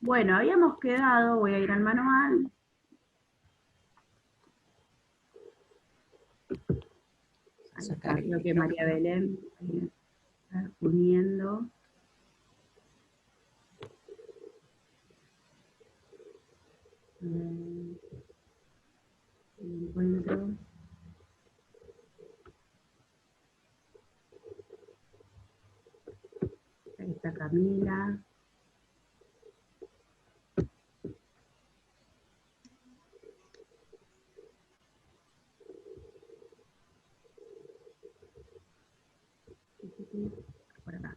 Bueno, habíamos quedado, voy a ir al manual. Ahí está, creo que María Belén está uniendo. El encuentro. Ahí está Camila. Por acá.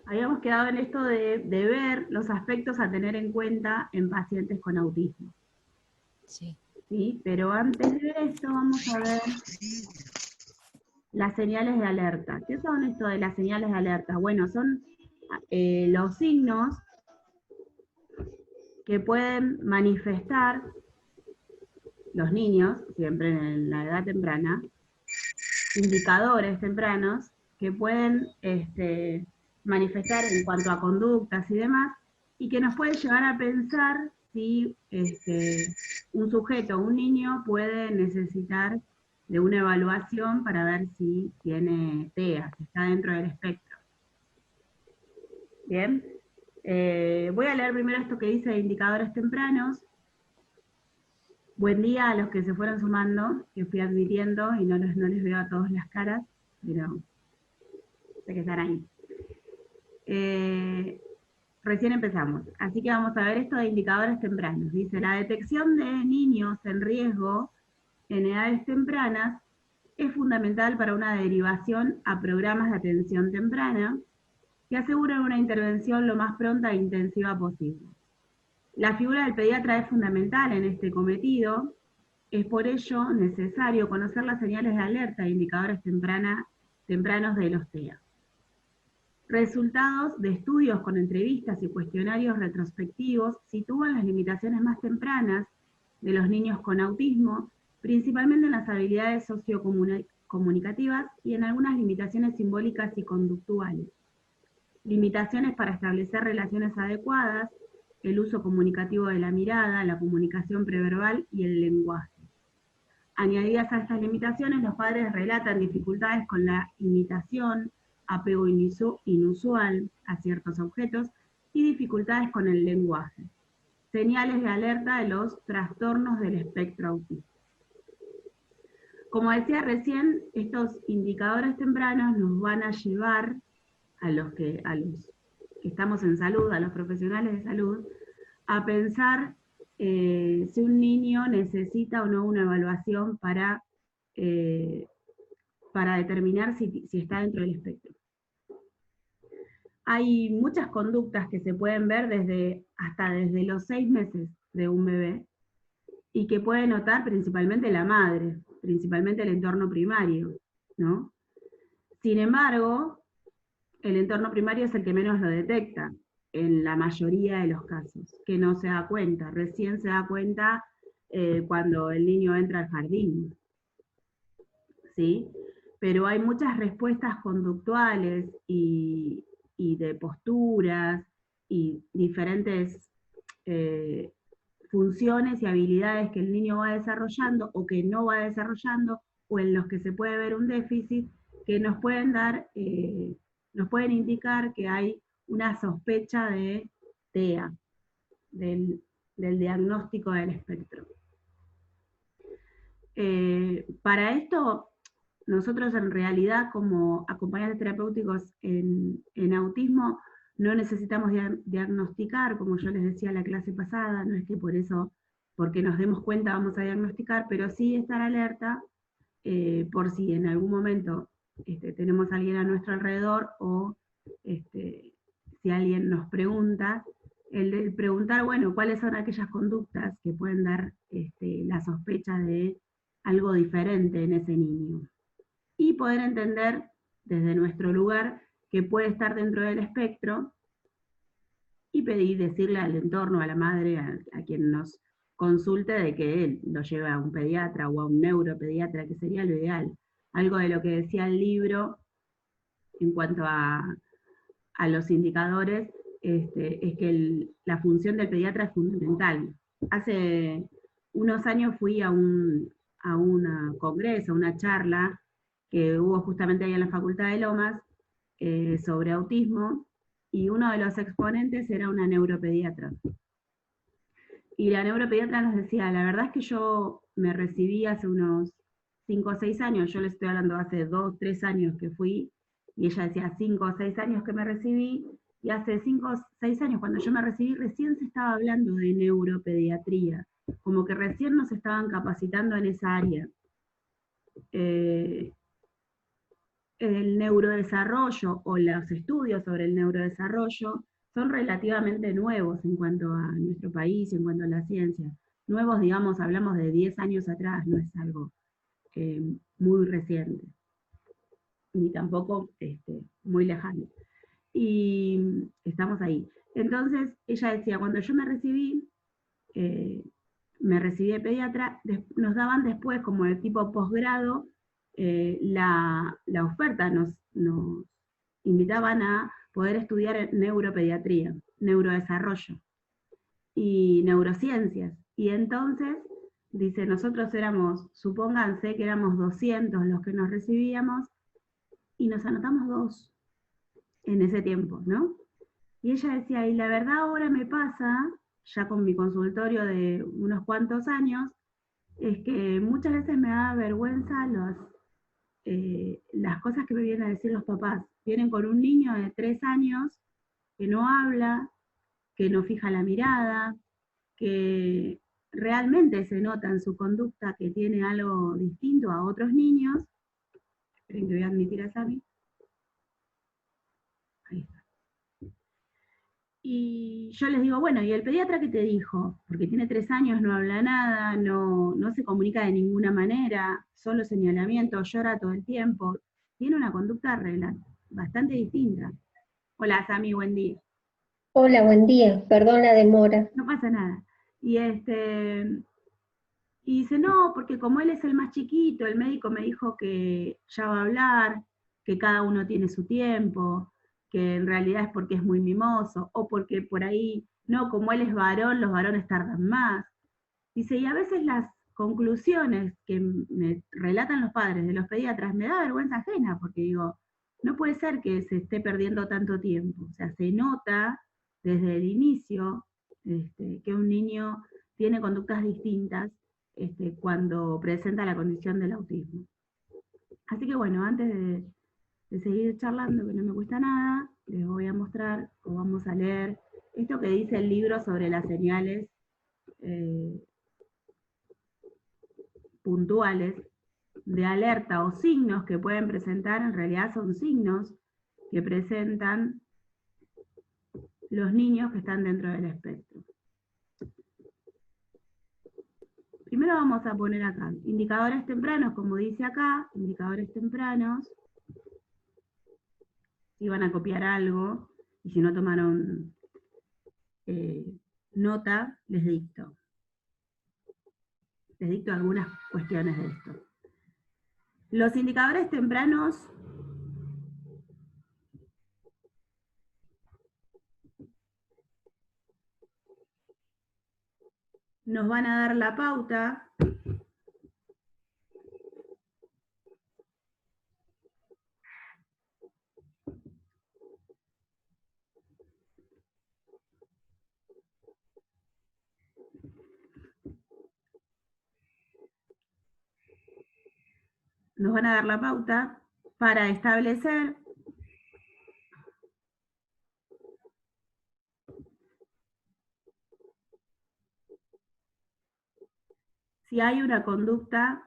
Habíamos quedado en esto de ver los aspectos a tener en cuenta en pacientes con autismo. Sí. ¿Sí? Pero antes de esto vamos a ver las señales de alerta. ¿Qué son esto de las señales de alerta? Bueno, son los signos que pueden manifestar los niños, siempre en la edad temprana, indicadores tempranos que pueden manifestar en cuanto a conductas y demás, y que nos puede llevar a pensar si un sujeto o un niño puede necesitar de una evaluación para ver si tiene TEA, si está dentro del espectro. Bien, voy a leer primero esto que dice de indicadores tempranos. Buen día a los que se fueron sumando, que fui admitiendo y no les veo a todos las caras, pero sé que están ahí. Recién empezamos, así que vamos a ver esto de indicadores tempranos. Dice, la detección de niños en riesgo en edades tempranas es fundamental para una derivación a programas de atención temprana que aseguran una intervención lo más pronta e intensiva posible. La figura del pediatra es fundamental en este cometido. Es por ello necesario conocer las señales de alerta e indicadores tempranos de los TEA. Resultados de estudios con entrevistas y cuestionarios retrospectivos sitúan las limitaciones más tempranas de los niños con autismo, principalmente en las habilidades sociocomunicativas y en algunas limitaciones simbólicas y conductuales. Limitaciones para establecer relaciones adecuadas, el uso comunicativo de la mirada, la comunicación preverbal y el lenguaje. Añadidas a estas limitaciones, los padres relatan dificultades con la imitación, apego inusual a ciertos objetos y dificultades con el lenguaje. Señales de alerta de los trastornos del espectro autista. Como decía recién, estos indicadores tempranos nos van a llevar a los que estamos en salud, a los profesionales de salud, a pensar si un niño necesita o no una evaluación para determinar si está dentro del espectro. Hay muchas conductas que se pueden ver hasta desde los 6 meses de un bebé y que puede notar principalmente la madre, principalmente el entorno primario, ¿no? Sin embargo, el entorno primario es el que menos lo detecta en la mayoría de los casos, que no se da cuenta, recién se da cuenta cuando el niño entra al jardín, ¿sí? Pero hay muchas respuestas conductuales y de posturas y diferentes funciones y habilidades que el niño va desarrollando o que no va desarrollando o en los que se puede ver un déficit que nos pueden dar, nos pueden indicar que hay una sospecha de TEA, del diagnóstico del espectro. Para esto, nosotros en realidad como acompañantes terapéuticos en autismo no necesitamos diagnosticar, como yo les decía en la clase pasada, no es que por eso, porque nos demos cuenta vamos a diagnosticar, pero sí estar alerta por si en algún momento tenemos a alguien a nuestro alrededor o si alguien nos pregunta, el de preguntar, bueno, cuáles son aquellas conductas que pueden dar la sospecha de algo diferente en ese niño. Y poder entender desde nuestro lugar que puede estar dentro del espectro y decirle al entorno, a la madre, a quien nos consulte, de que él lo lleve a un pediatra o a un neuropediatra, que sería lo ideal. Algo de lo que decía el libro en cuanto a los indicadores, es que la función del pediatra es fundamental. Hace unos años fui a un congreso, a una charla que hubo justamente ahí en la Facultad de Lomas sobre autismo, y uno de los exponentes era una neuropediatra. Y la neuropediatra nos decía, la verdad es que yo me recibí hace unos 5 o 6 años, yo les estoy hablando hace 2, 3 años que fui, y ella decía 5 o 6 años que me recibí, y hace 5 o 6 años cuando yo me recibí recién se estaba hablando de neuropediatría, como que recién nos estaban capacitando en esa área. Eh, el neurodesarrollo o los estudios sobre el neurodesarrollo son relativamente nuevos en cuanto a nuestro país, en cuanto a la ciencia. Nuevos, digamos, hablamos de 10 años atrás, no es algo muy reciente, ni tampoco muy lejano. Y estamos ahí. Entonces, ella decía, cuando yo eh, me recibí de pediatra, nos daban después, como de tipo posgrado, la oferta, nos invitaban a poder estudiar neuropediatría, neurodesarrollo y neurociencias. Y entonces, dice, nosotros éramos, supónganse que éramos 200 los que nos recibíamos, y nos anotamos 2 en ese tiempo, ¿no? Y ella decía, y la verdad ahora me pasa, ya con mi consultorio de unos cuantos años, es que muchas veces me da vergüenza las cosas que me vienen a decir los papás. Vienen con un niño de 3 años que no habla, que no fija la mirada, que realmente se nota en su conducta que tiene algo distinto a otros niños. Esperen que voy a admitir a Sami. Ahí está. Y yo les digo, bueno, ¿y el pediatra qué te dijo? Porque tiene 3 años, no habla nada, no se comunica de ninguna manera, solo señalamientos, llora todo el tiempo. Tiene una conducta bastante distinta. Hola, Sami, buen día. Hola, buen día. Perdón la demora. No pasa nada. Y y dice, no, porque como él es el más chiquito, el médico me dijo que ya va a hablar, que cada uno tiene su tiempo, que en realidad es porque es muy mimoso, o porque por ahí, no, como él es varón, los varones tardan más. Dice, y a veces las conclusiones que me relatan los padres de los pediatras me da vergüenza ajena, porque digo, no puede ser que se esté perdiendo tanto tiempo. O sea, se nota desde el inicio que un niño tiene conductas distintas cuando presenta la condición del autismo. Así que bueno, antes de seguir charlando, que no me cuesta nada, les voy a mostrar o vamos a leer esto que dice el libro sobre las señales eh, puntuales de alerta o signos que pueden presentar, en realidad son signos que presentan los niños que están dentro del espectro. Primero vamos a poner acá, indicadores tempranos, como dice acá, indicadores tempranos, si van a copiar algo, y si no tomaron nota, les dicto algunas cuestiones de esto. Los indicadores tempranos nos van a dar la pauta para establecer si hay una conducta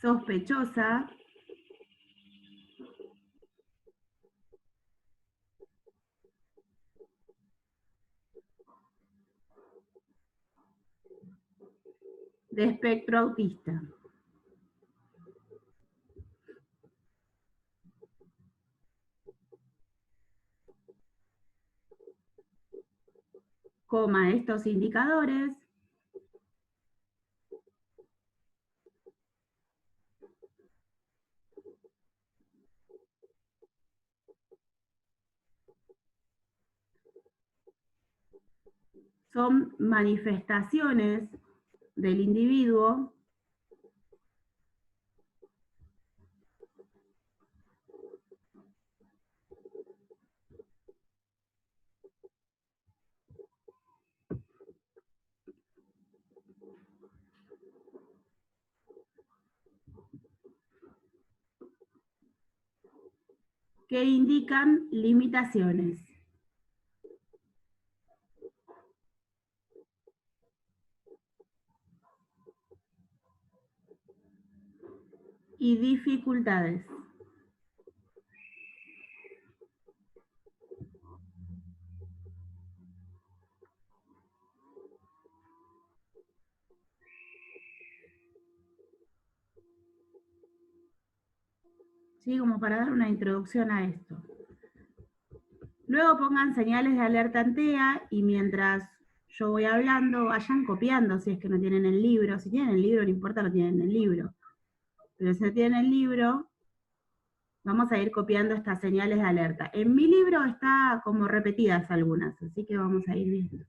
sospechosa de espectro autista, estos indicadores son manifestaciones del individuo que indican limitaciones. Y dificultades. ¿Sí? Como para dar una introducción a esto. Luego pongan señales de alerta en TEA y mientras yo voy hablando vayan copiando si es que no tienen el libro. Si tienen el libro, no importa, lo tienen en el libro. Pero si no tienen el libro, vamos a ir copiando estas señales de alerta. En mi libro está como repetidas algunas, así que vamos a ir viendo.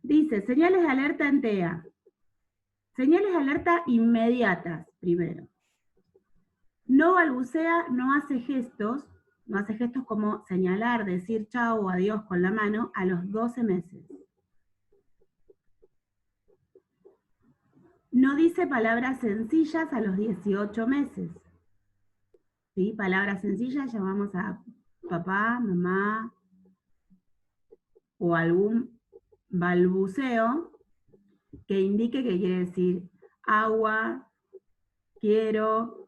Dice, señales de alerta en TEA. Señales de alerta inmediatas, primero. No balbucea, no hace gestos como señalar, decir chao o adiós con la mano a los 12 meses. No dice palabras sencillas a los 18 meses. ¿Sí? Palabras sencillas llamamos a papá, mamá, o algún balbuceo que indique que quiere decir agua, quiero.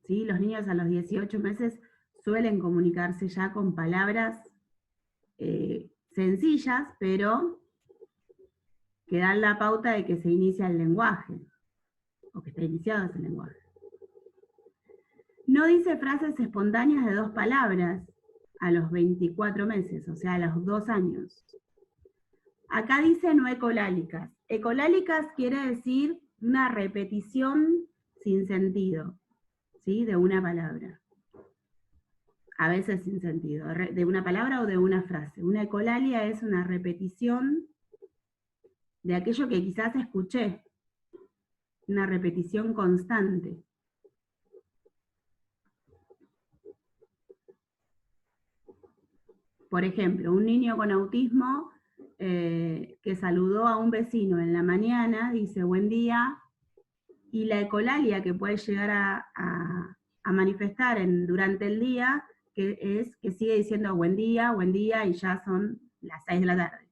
¿Sí? Los niños a los 18 meses suelen comunicarse ya con palabras sencillas, pero que dan la pauta de que se inicia el lenguaje, o que está iniciado ese lenguaje. No dice frases espontáneas de 2 palabras a los 24 meses, o sea, a los 2 años. Acá dice no ecolálicas. Ecolálicas quiere decir una repetición sin sentido, ¿sí? De una palabra. A veces sin sentido, de una palabra o de una frase. Una ecolalia es una repetición de aquello que quizás escuché, una repetición constante. Por ejemplo, un niño con autismo que saludó a un vecino en la mañana, dice buen día, y la ecolalia que puede llegar a manifestar durante el día, que es que sigue diciendo buen día, y ya son las 6 de la tarde.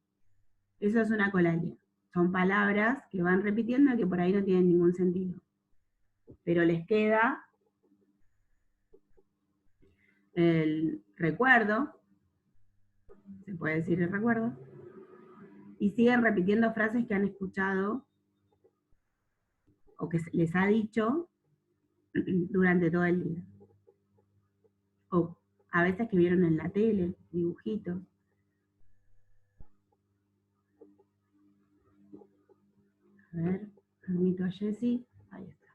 Eso es una ecolalia. Son palabras que van repitiendo y que por ahí no tienen ningún sentido. Pero les queda el recuerdo, se puede decir el recuerdo, y siguen repitiendo frases que han escuchado o que les ha dicho durante todo el día. O a veces que vieron en la tele, dibujitos. A ver, permito a Jessie. Ahí está.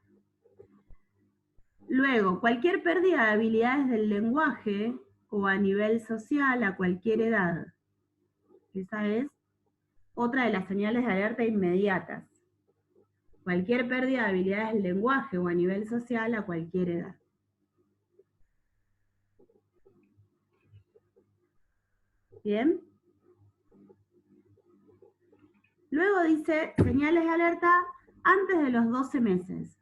Luego, cualquier pérdida de habilidades del lenguaje o a nivel social a cualquier edad. Esa es otra de las señales de alerta inmediatas. Cualquier pérdida de habilidades del lenguaje o a nivel social a cualquier edad. ¿Bien? Luego dice señales de alerta antes de los 12 meses.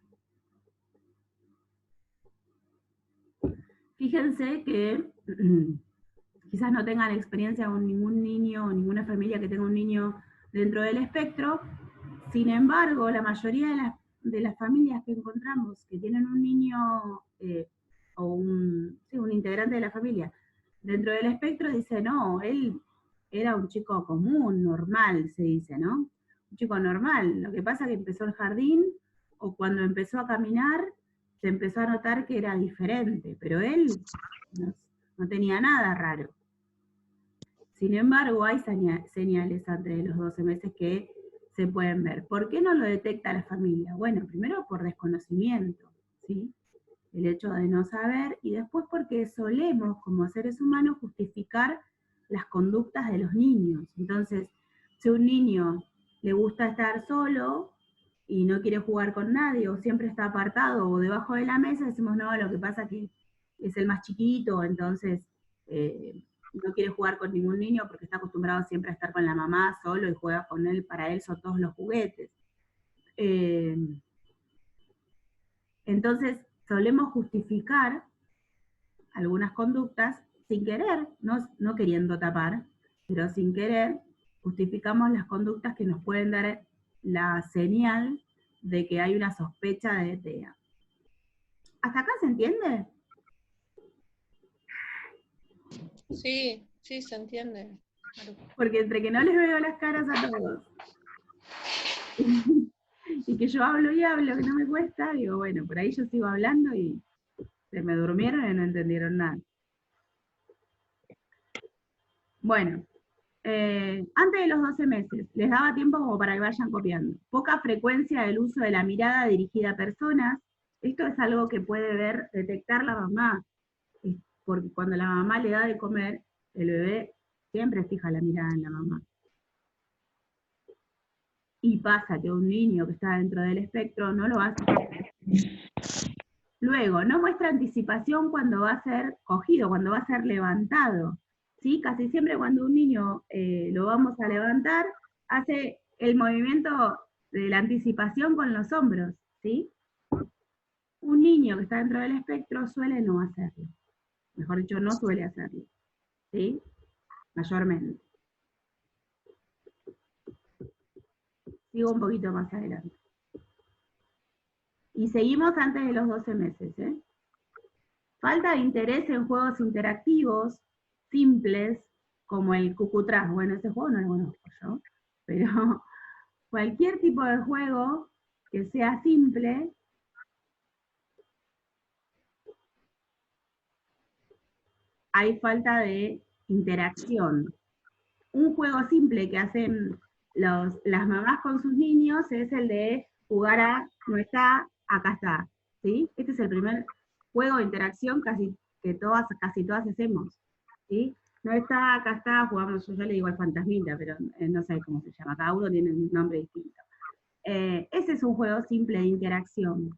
Fíjense que quizás no tengan experiencia con ningún niño o ninguna familia que tenga un niño dentro del espectro. Sin embargo, la mayoría de las familias que encontramos que tienen un niño o un integrante de la familia dentro del espectro dice, no, él era un chico común, normal, se dice, ¿no? Un chico normal. Lo que pasa es que empezó el jardín o cuando empezó a caminar se empezó a notar que era diferente, pero él no tenía nada raro. Sin embargo, hay señales antes de los 12 meses que se pueden ver. ¿Por qué no lo detecta la familia? Bueno, primero por desconocimiento. ¿sí? El hecho de no saber, y después porque solemos, como seres humanos, justificar las conductas de los niños. Entonces, si a un niño le gusta estar solo y no quiere jugar con nadie, o siempre está apartado o debajo de la mesa, decimos, no, lo que pasa es que es el más chiquito, entonces no quiere jugar con ningún niño porque está acostumbrado siempre a estar con la mamá solo y juega con él, para él son todos los juguetes. Entonces, solemos justificar algunas conductas sin querer, no queriendo tapar, pero sin querer, justificamos las conductas que nos pueden dar la señal de que hay una sospecha de TEA. ¿Hasta acá se entiende? Sí, sí, se entiende. Porque entre que no les veo las caras a todos y que yo hablo y hablo, que no me cuesta, digo, bueno, por ahí yo sigo hablando y se me durmieron y no entendieron nada. Bueno, antes de los 12 meses, les daba tiempo como para que vayan copiando. Poca frecuencia del uso de la mirada dirigida a personas. Esto es algo que puede detectar la mamá, porque cuando la mamá le da de comer, el bebé siempre fija la mirada en la mamá. Y pasa que un niño que está dentro del espectro no lo hace. Luego, no muestra anticipación cuando va a ser cogido, cuando va a ser levantado. ¿Sí? Casi siempre cuando un niño lo vamos a levantar, hace el movimiento de la anticipación con los hombros. ¿Sí? Un niño que está dentro del espectro suele no hacerlo. Mejor dicho, no suele hacerlo. ¿Sí? Mayormente. Sigo un poquito más adelante. Y seguimos antes de los 12 meses. Falta de interés en juegos interactivos, simples, como el cucutrás. Bueno, ese juego no lo conozco yo, pero cualquier tipo de juego que sea simple, hay falta de interacción. Un juego simple que hacen las mamás con sus niños es el de jugar a no está, acá está. ¿Sí? Este es el primer juego de interacción casi todas hacemos. ¿Sí? No está, acá está, jugamos, yo le digo al fantasmita, pero no sé cómo se llama, cada uno tiene un nombre distinto. Ese es un juego simple de interacción,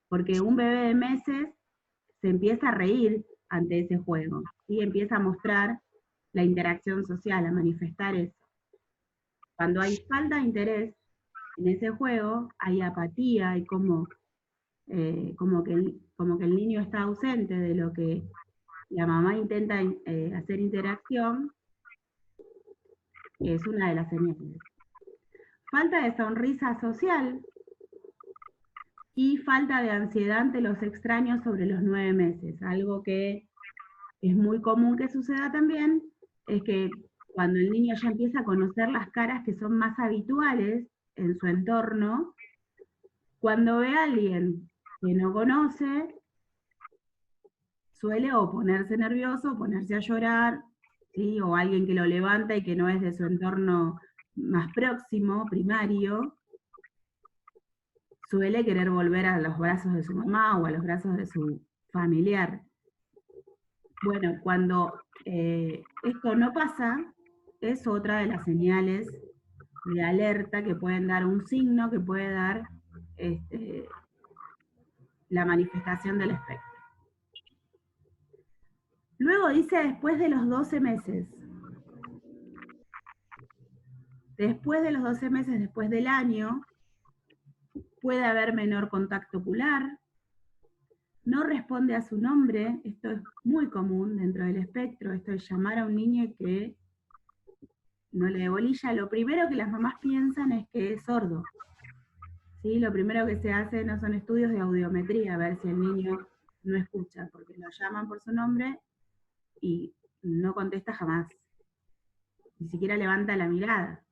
porque un bebé de meses se empieza a reír ante ese juego, y empieza a mostrar la interacción social, a manifestar eso. Cuando hay falta de interés en ese juego, hay apatía, hay como que el niño está ausente de lo que la mamá intenta hacer interacción, es una de las señales. Falta de sonrisa social y falta de ansiedad ante los extraños sobre los 9 meses. Algo que es muy común que suceda también es que cuando el niño ya empieza a conocer las caras que son más habituales en su entorno, cuando ve a alguien que no conoce, suele o ponerse nervioso, o ponerse a llorar, ¿sí? O alguien que lo levanta y que no es de su entorno más próximo, primario, suele querer volver a los brazos de su mamá o a los brazos de su familiar. Bueno, cuando esto no pasa, es otra de las señales de alerta que pueden dar un signo, que puede dar la manifestación del espectro. Luego dice después de los 12 meses. Después de los 12 meses, después del año, puede haber menor contacto ocular, no responde a su nombre, esto es muy común dentro del espectro, esto es llamar a un niño que no le dé bolilla. Lo primero que las mamás piensan es que es sordo. ¿Sí? Lo primero que se hace no son estudios de audiometría, a ver si el niño no escucha, porque lo llaman por su nombre y no contesta jamás, ni siquiera levanta la mirada.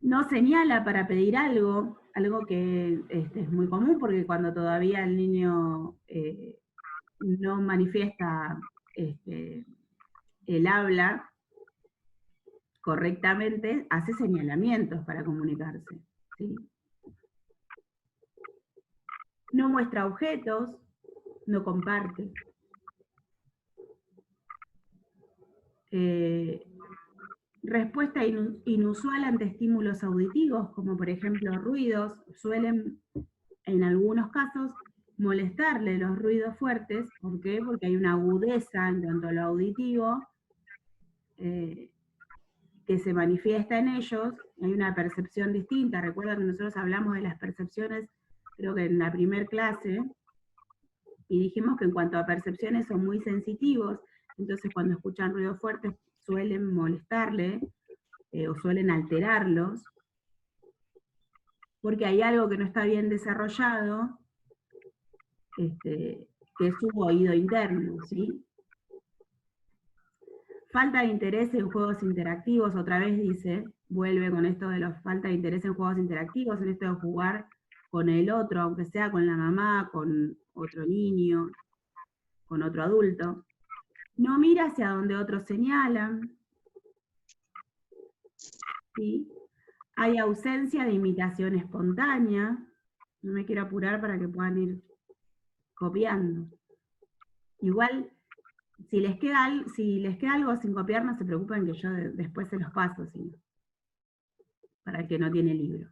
No señala para pedir algo que es muy común, porque cuando todavía el niño no manifiesta el habla correctamente, hace señalamientos para comunicarse. ¿Sí? No muestra objetos, no comparte. Respuesta inusual ante estímulos auditivos, como por ejemplo ruidos, suelen en algunos casos molestarle los ruidos fuertes. ¿Por qué? Porque hay una agudeza en cuanto a lo auditivo que se manifiesta en ellos, hay una percepción distinta. Recuerda que nosotros hablamos de las percepciones, creo que en la primer clase, y dijimos que en cuanto a percepciones son muy sensitivos, entonces cuando escuchan ruidos fuertes suelen molestarle o suelen alterarlos, porque hay algo que no está bien desarrollado, que es su oído interno, ¿sí? Falta de interés en juegos interactivos, otra vez dice, vuelve con esto de la falta de interés en juegos interactivos, en esto de jugar con el otro, aunque sea con la mamá, con otro niño, con otro adulto. No mira hacia donde otros señalan. ¿Sí? Hay ausencia de imitación espontánea. No me quiero apurar para que puedan ir copiando. Igual, si les queda algo sin copiar, no se preocupen que yo después se los paso, ¿sí? Para el que no tiene libro.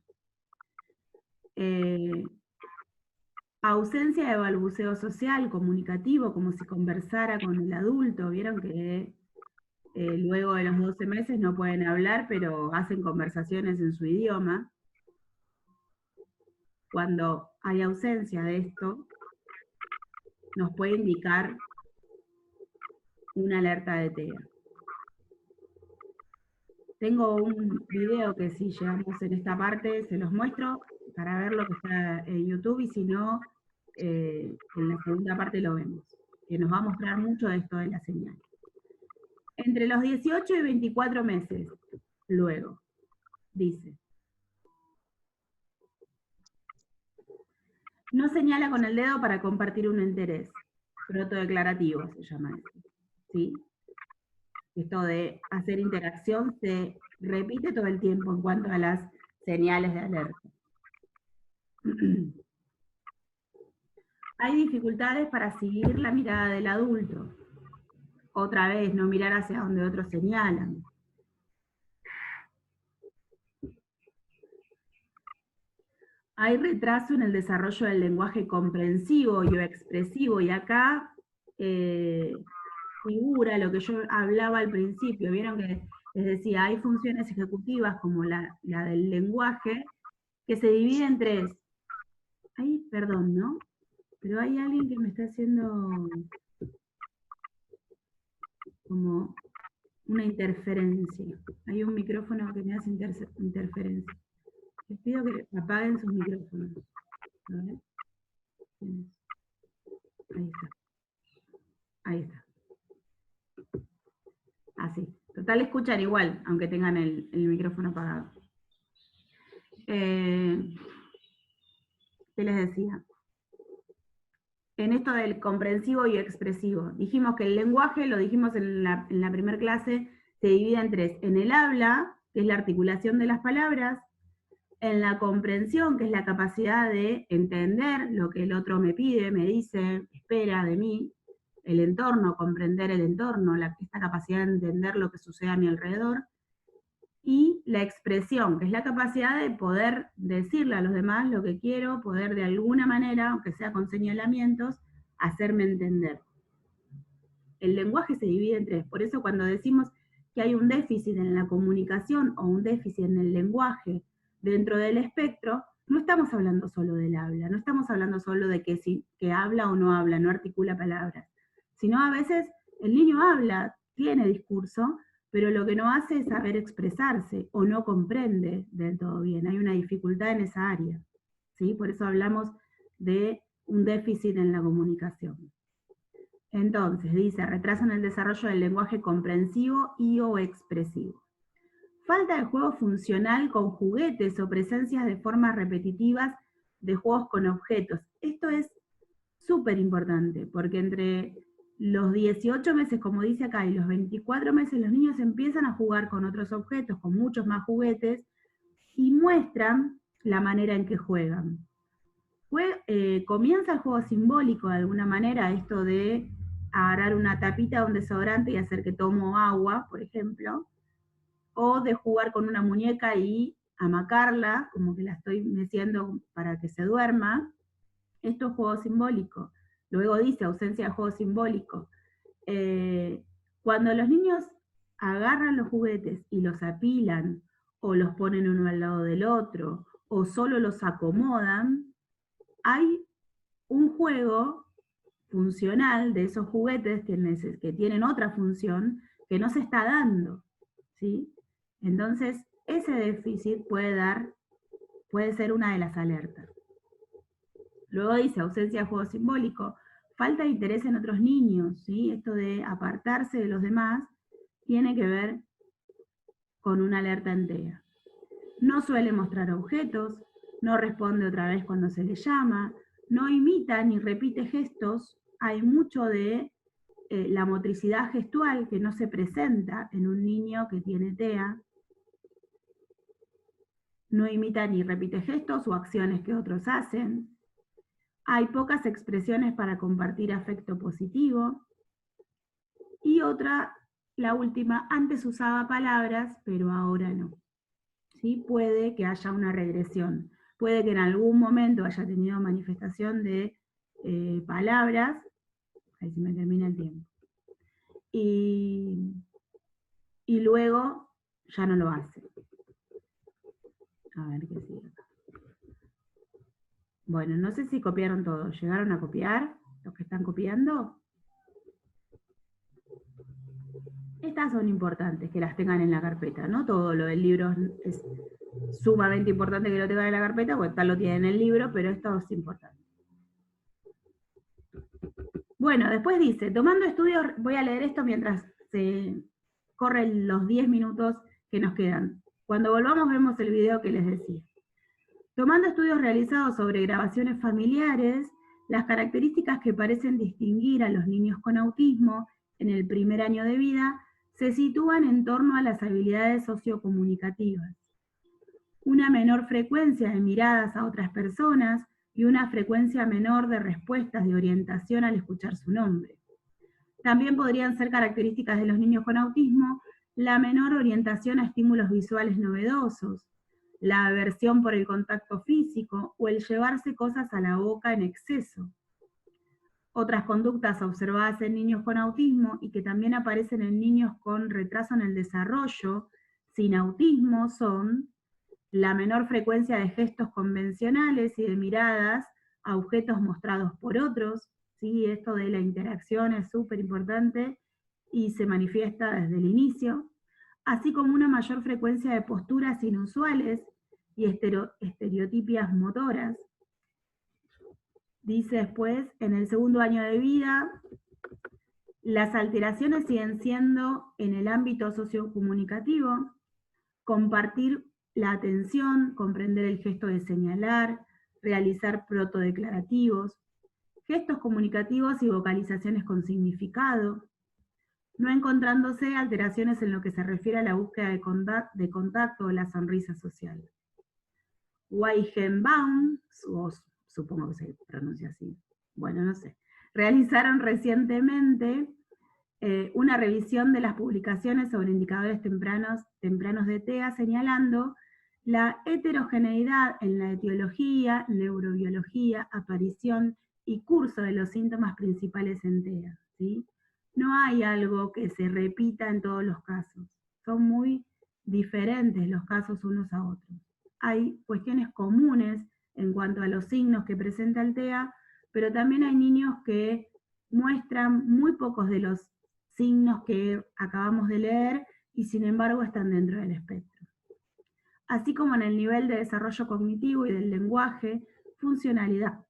Ausencia de balbuceo social, comunicativo, como si conversara con el adulto. Vieron que luego de los 12 meses no pueden hablar, pero hacen conversaciones en su idioma. Cuando hay ausencia de esto, nos puede indicar una alerta de TEA. Tengo un video que si llegamos en esta parte se los muestro para ver lo que está en YouTube, y si no, en la segunda parte lo vemos, que nos va a mostrar mucho de esto de la señal. Entre los 18 y 24 meses, luego, dice. No señala con el dedo para compartir un interés. Protodeclarativo se llama eso. ¿Sí? Esto de hacer interacción se repite todo el tiempo en cuanto a las señales de alerta. Hay dificultades para seguir la mirada del adulto. Otra vez, no mirar hacia donde otros señalan. Hay retraso en el desarrollo del lenguaje comprensivo y o expresivo, y acá figura lo que yo hablaba al principio. Vieron que les decía, hay funciones ejecutivas como la del lenguaje, que se divide en tres. Ay, perdón, ¿no? Pero hay alguien que me está haciendo como una interferencia. Hay un micrófono que me hace interferencia. Les pido que apaguen sus micrófonos. A ver. Ahí está. Ahí está. Así. Total, escuchan igual, aunque tengan el micrófono apagado. ¿Qué les decía? En esto del comprensivo y expresivo. Dijimos que el lenguaje, lo dijimos en la primera clase, se divide en tres. En el habla, que es la articulación de las palabras. En la comprensión, que es la capacidad de entender lo que el otro me pide, me dice, espera de mí. El entorno, comprender el entorno, esta capacidad de entender lo que sucede a mi alrededor. Y la expresión, que es la capacidad de poder decirle a los demás lo que quiero, poder de alguna manera, aunque sea con señalamientos, hacerme entender. El lenguaje se divide en tres, por eso cuando decimos que hay un déficit en la comunicación o un déficit en el lenguaje dentro del espectro, no estamos hablando solo del habla, no estamos hablando solo de que habla o no habla, no articula palabras, sino a veces el niño habla, tiene discurso, pero lo que no hace es saber expresarse o no comprende del todo bien. Hay una dificultad en esa área, ¿sí? Por eso hablamos de un déficit en la comunicación. Entonces, dice, retraso en el desarrollo del lenguaje comprensivo y o expresivo. Falta de juego funcional con juguetes o presencias de formas repetitivas de juegos con objetos. Esto es súper importante, porque entre los 18 meses, como dice acá, y los 24 meses, los niños empiezan a jugar con otros objetos, con muchos más juguetes, y muestran la manera en que juegan. Comienza el juego simbólico de alguna manera, esto de agarrar una tapita de un desodorante y hacer que tomo agua, por ejemplo, o de jugar con una muñeca y amacarla, como que la estoy meciendo para que se duerma. Esto es juego simbólico. Luego dice ausencia de juego simbólico. Cuando los niños agarran los juguetes y los apilan, o los ponen uno al lado del otro, o solo los acomodan, hay un juego funcional de esos juguetes que tienen otra función que no se está dando, ¿sí? Entonces, ese déficit puede ser una de las alertas. Luego dice ausencia de juego simbólico, falta de interés en otros niños, ¿sí? Esto de apartarse de los demás tiene que ver con una alerta en TEA. No suele mostrar objetos, no responde otra vez cuando se le llama, no imita ni repite gestos. Hay mucho de la motricidad gestual que no se presenta en un niño que tiene TEA. No imita ni repite gestos o acciones que otros hacen. Hay pocas expresiones para compartir afecto positivo. Y otra, la última, antes usaba palabras, pero ahora no. ¿Sí? Puede que haya una regresión. Puede que en algún momento haya tenido manifestación de palabras. Ahí se me termina el tiempo. Y luego ya no lo hace. A ver qué sigue acá. Bueno, no sé si copiaron todo. ¿Llegaron a copiar los que están copiando? Estas son importantes que las tengan en la carpeta, ¿no? Todo lo del libro es sumamente importante que lo tengan en la carpeta, porque tal lo tienen en el libro, pero esto es importante. Bueno, después dice, tomando estudios, voy a leer esto mientras se corren los 10 minutos que nos quedan. Cuando volvamos vemos el video que les decía. Tomando estudios realizados sobre grabaciones familiares, las características que parecen distinguir a los niños con autismo en el primer año de vida se sitúan en torno a las habilidades sociocomunicativas. Una menor frecuencia de miradas a otras personas y una frecuencia menor de respuestas de orientación al escuchar su nombre. También podrían ser características de los niños con autismo la menor orientación a estímulos visuales novedosos, la aversión por el contacto físico o el llevarse cosas a la boca en exceso. Otras conductas observadas en niños con autismo y que también aparecen en niños con retraso en el desarrollo sin autismo son la menor frecuencia de gestos convencionales y de miradas a objetos mostrados por otros, ¿sí? Esto de la interacción es súper importante y se manifiesta desde el inicio, así como una mayor frecuencia de posturas inusuales y estereotipias motoras. Dice después, en el segundo año de vida, las alteraciones siguen siendo en el ámbito sociocomunicativo, compartir la atención, comprender el gesto de señalar, realizar protodeclarativos, gestos comunicativos y vocalizaciones con significado, no encontrándose alteraciones en lo que se refiere a la búsqueda de contacto o la sonrisa social. Weihenbaum, supongo que se pronuncia así, bueno, no sé, realizaron recientemente una revisión de las publicaciones sobre indicadores tempranos de TEA, señalando la heterogeneidad en la etiología, neurobiología, aparición y curso de los síntomas principales en TEA, ¿sí? No hay algo que se repita en todos los casos, son muy diferentes los casos unos a otros. Hay cuestiones comunes en cuanto a los signos que presenta el TEA, pero también hay niños que muestran muy pocos de los signos que acabamos de leer y sin embargo están dentro del espectro. Así como en el nivel de desarrollo cognitivo y del lenguaje, funcionalidad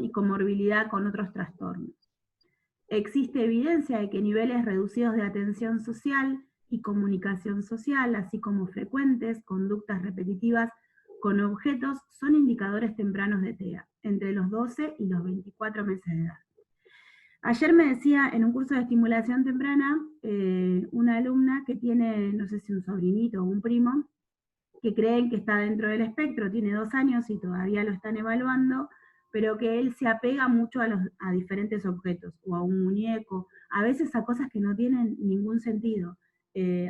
y comorbilidad con otros trastornos. Existe evidencia de que niveles reducidos de atención social y comunicación social, así como frecuentes conductas repetitivas con objetos, son indicadores tempranos de TEA, entre los 12 y los 24 meses de edad. Ayer me decía en un curso de estimulación temprana una alumna que tiene, no sé si un sobrinito o un primo, que creen que está dentro del espectro, tiene 2 años y todavía lo están evaluando, pero que él se apega mucho a diferentes objetos, o a un muñeco, a veces a cosas que no tienen ningún sentido.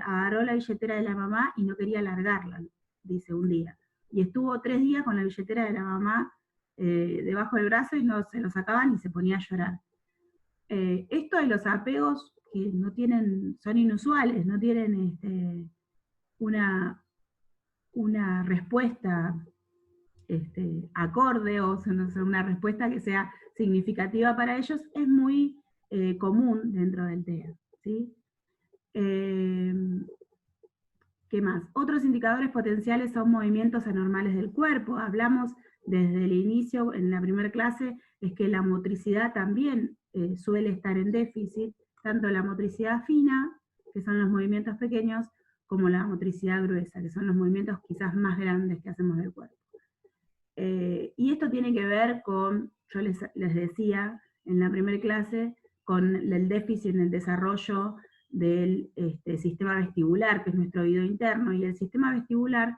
Agarró la billetera de la mamá y no quería largarla, dice un día. Y estuvo 3 días con la billetera de la mamá debajo del brazo y no se lo sacaban y se ponía a llorar. Esto de los apegos que no tienen, son inusuales, no tienen una respuesta acorde o una respuesta que sea significativa para ellos, es muy común dentro del TEA, ¿sí? ¿Qué más? Otros indicadores potenciales son movimientos anormales del cuerpo. Hablamos desde el inicio, en la primera clase, es que la motricidad también suele estar en déficit, tanto la motricidad fina, que son los movimientos pequeños, como la motricidad gruesa, que son los movimientos quizás más grandes que hacemos del cuerpo. Y esto tiene que ver con, yo les decía en la primera clase, con el déficit en el desarrollo del sistema vestibular, que es nuestro oído interno, y el sistema vestibular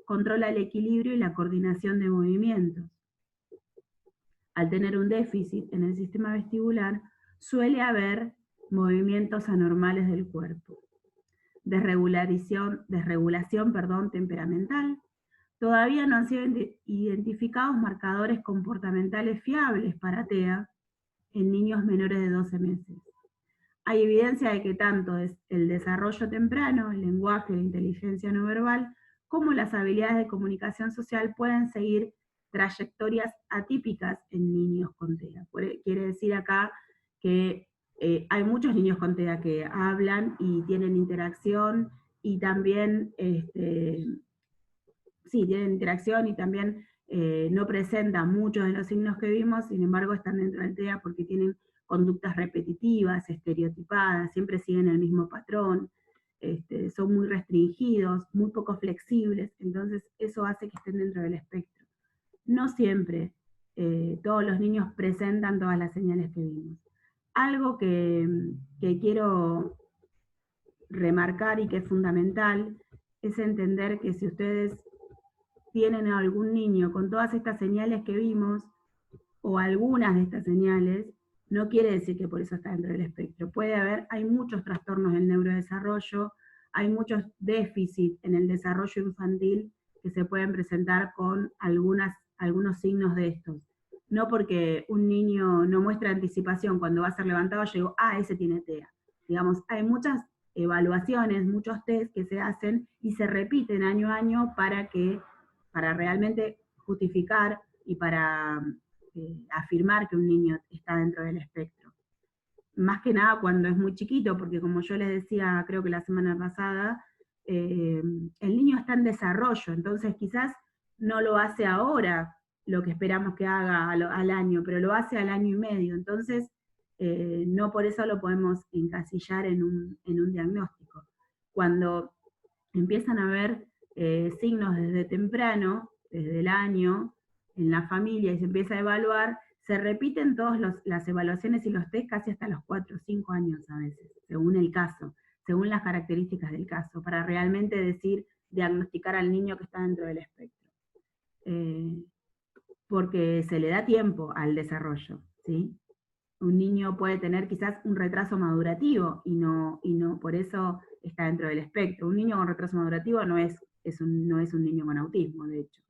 controla el equilibrio y la coordinación de movimientos. Al tener un déficit en el sistema vestibular, suele haber movimientos anormales del cuerpo. Desregulación temperamental. Todavía no han sido identificados marcadores comportamentales fiables para TEA en niños menores de 12 meses. Hay evidencia de que tanto el desarrollo temprano, el lenguaje, la inteligencia no verbal, como las habilidades de comunicación social pueden seguir trayectorias atípicas en niños con TEA. Quiere decir acá que hay muchos niños con TEA que hablan y tienen interacción, y también tienen interacción y también no presentan muchos de los signos que vimos, sin embargo están dentro del TEA porque tienen conductas repetitivas, estereotipadas, siempre siguen el mismo patrón, son muy restringidos, muy poco flexibles, entonces eso hace que estén dentro del espectro. No siempre todos los niños presentan todas las señales que vimos. Algo que quiero remarcar y que es fundamental es entender que si ustedes tienen a algún niño con todas estas señales que vimos, o algunas de estas señales, no quiere decir que por eso está dentro del espectro. Hay muchos trastornos del neurodesarrollo, hay muchos déficits en el desarrollo infantil que se pueden presentar con algunos signos de estos. No porque un niño no muestra anticipación cuando va a ser levantado, yo digo, ese tiene TEA. Digamos, hay muchas evaluaciones, muchos test que se hacen y se repiten año a año para realmente justificar y para afirmar que un niño está dentro del espectro. Más que nada cuando es muy chiquito, porque como yo les decía, creo que la semana pasada, el niño está en desarrollo, entonces quizás no lo hace ahora lo que esperamos que haga al año, pero lo hace al año y medio, entonces no por eso lo podemos encasillar en un diagnóstico. Cuando empiezan a ver signos desde temprano, desde el año, en la familia, y se empieza a evaluar, se repiten todas las evaluaciones y los test casi hasta los 4 o 5 años a veces, según el caso, según las características del caso, para realmente diagnosticar al niño que está dentro del espectro. Porque se le da tiempo al desarrollo, ¿sí? Un niño puede tener quizás un retraso madurativo y no por eso está dentro del espectro. Un niño con retraso madurativo no es un niño con autismo, de hecho.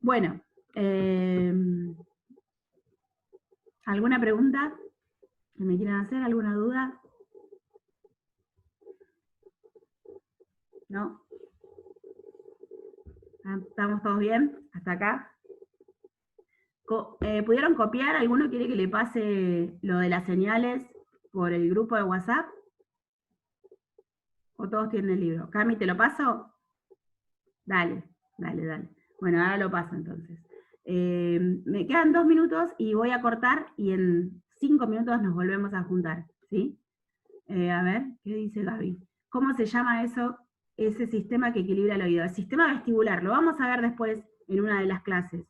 Bueno, ¿alguna pregunta que me quieran hacer? ¿Alguna duda? ¿No? ¿Estamos todos bien? ¿Hasta acá? ¿Pudieron copiar? ¿Alguno quiere que le pase lo de las señales por el grupo de WhatsApp? ¿O todos tienen el libro? Cami, ¿te lo paso? Dale. Bueno, ahora lo paso entonces. Me quedan 2 minutos y voy a cortar y en 5 minutos nos volvemos a juntar, ¿sí? A ver, ¿qué dice Gaby? ¿Cómo se llama ese sistema que equilibra el oído? El sistema vestibular, lo vamos a ver después en una de las clases.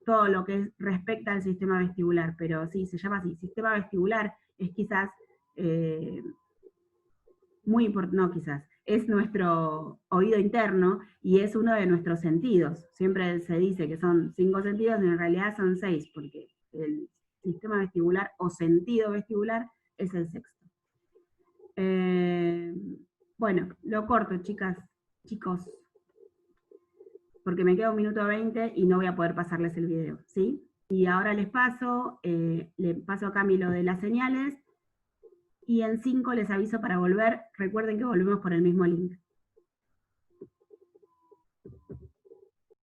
Todo lo que respecta al sistema vestibular, pero sí, se llama así. Sistema vestibular es quizás muy importante, no quizás, es nuestro oído interno y es uno de nuestros sentidos. Siempre se dice que son 5 sentidos, en realidad son 6, porque el sistema vestibular o sentido vestibular es el sexto. Bueno, lo corto, chicas, chicos, porque me queda 1 minuto 20 y no voy a poder pasarles el video, ¿sí? Y ahora le paso a Cami lo de las señales, y en 5 les aviso para volver. Recuerden que volvemos por el mismo link.